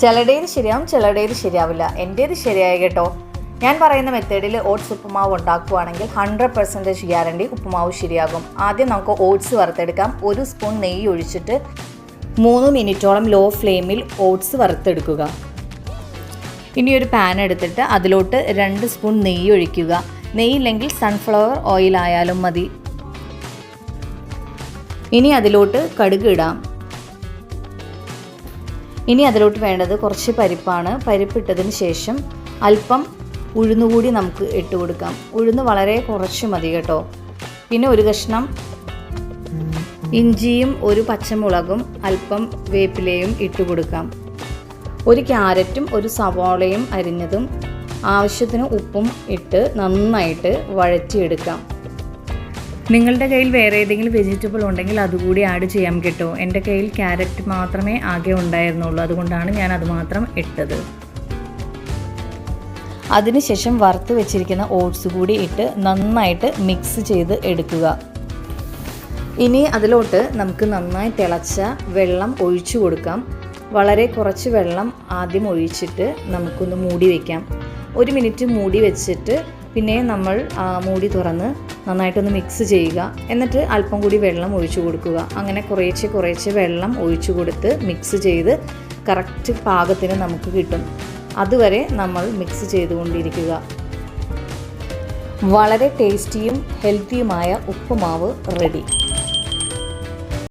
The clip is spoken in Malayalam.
ചിലടേത് ശരിയാവും, ചിലടേത് ശരിയാവില്ല. എൻ്റേത് ശരിയായി കേട്ടോ. ഞാൻ പറയുന്ന മെത്തേഡിൽ ഓട്സ് ഉപ്പുമാവ് ഉണ്ടാക്കുകയാണെങ്കിൽ 100% ഗ്യാരണ്ടി ഉപ്പുമാവ് ശരിയാകും. ആദ്യം നമുക്ക് ഓട്സ് വറുത്തെടുക്കാം. 1 സ്പൂൺ നെയ്യ് ഒഴിച്ചിട്ട് 3 മിനിറ്റോളം ലോ ഫ്ലെയിമിൽ ഓട്സ് വറുത്തെടുക്കുക. ഇനി ഒരു പാൻ എടുത്തിട്ട് അതിലോട്ട് 2 സ്പൂൺ നെയ്യ് ഒഴിക്കുക. നെയ്യില്ലെങ്കിൽ സൺഫ്ലവർ ഓയിൽ ആയാലും മതി. ഇനി അതിലോട്ട് കടുക് ഇടാം. ഇനി അതിലോട്ട് വേണ്ടത് കുറച്ച് പരിപ്പാണ്. പരിപ്പിട്ടതിന് ശേഷം അല്പം ഉഴുന്നുകൂടി നമുക്ക് ഇട്ട് കൊടുക്കാം. ഉഴുന്ന് വളരെ കുറച്ച് മതി കേട്ടോ. പിന്നെ ഒരു കഷ്ണം ഇഞ്ചിയും 1 പച്ചമുളകും അല്പം വേപ്പിലയും ഇട്ട് കൊടുക്കാം. 1 ക്യാരറ്റും 1 സവാളയും അരിഞ്ഞതും ആവശ്യത്തിന് ഉപ്പും ഇട്ട് നന്നായിട്ട് വഴറ്റിയെടുക്കാം. നിങ്ങളുടെ കയ്യിൽ വേറെ ഏതെങ്കിലും വെജിറ്റബിൾ ഉണ്ടെങ്കിൽ അതുകൂടി ആഡ് ചെയ്യാം കേട്ടോ. എൻ്റെ കയ്യിൽ ക്യാരറ്റ് മാത്രമേ ആകെ ഉണ്ടായിരുന്നുള്ളൂ, അതുകൊണ്ടാണ് ഞാൻ അത് മാത്രം ഇട്ടത്. അതിനുശേഷം വറുത്ത് വെച്ചിരിക്കുന്ന ഓട്സ് കൂടി ഇട്ട് നന്നായിട്ട് മിക്സ് ചെയ്ത് എടുക്കുക. ഇനി അതിലോട്ട് നമുക്ക് നന്നായി തിളച്ച വെള്ളം ഒഴിച്ചു കൊടുക്കാം. വളരെ കുറച്ച് വെള്ളം ആദ്യം ഒഴിച്ചിട്ട് നമുക്കൊന്ന് മൂടി വയ്ക്കാം. 1 മിനിറ്റ് മൂടി വെച്ചിട്ട് പിന്നെ നമ്മൾ മൂടി തുറന്ന് നന്നായിട്ടൊന്ന് മിക്സ് ചെയ്യുക. എന്നിട്ട് അല്പം കൂടി വെള്ളം ഒഴിച്ചു കൊടുക്കുക. അങ്ങനെ കുറേശ്ശെ വെള്ളം ഒഴിച്ചു കൊടുത്ത് മിക്സ് ചെയ്ത് കറക്റ്റ് പാകത്തിന് നമുക്ക് കിട്ടും. അതുവരെ നമ്മൾ മിക്സ് ചെയ്തുകൊണ്ടിരിക്കുക. വളരെ ടേസ്റ്റിയും ഹെൽത്തിയുമായ ഉപ്പുമാവ് റെഡി.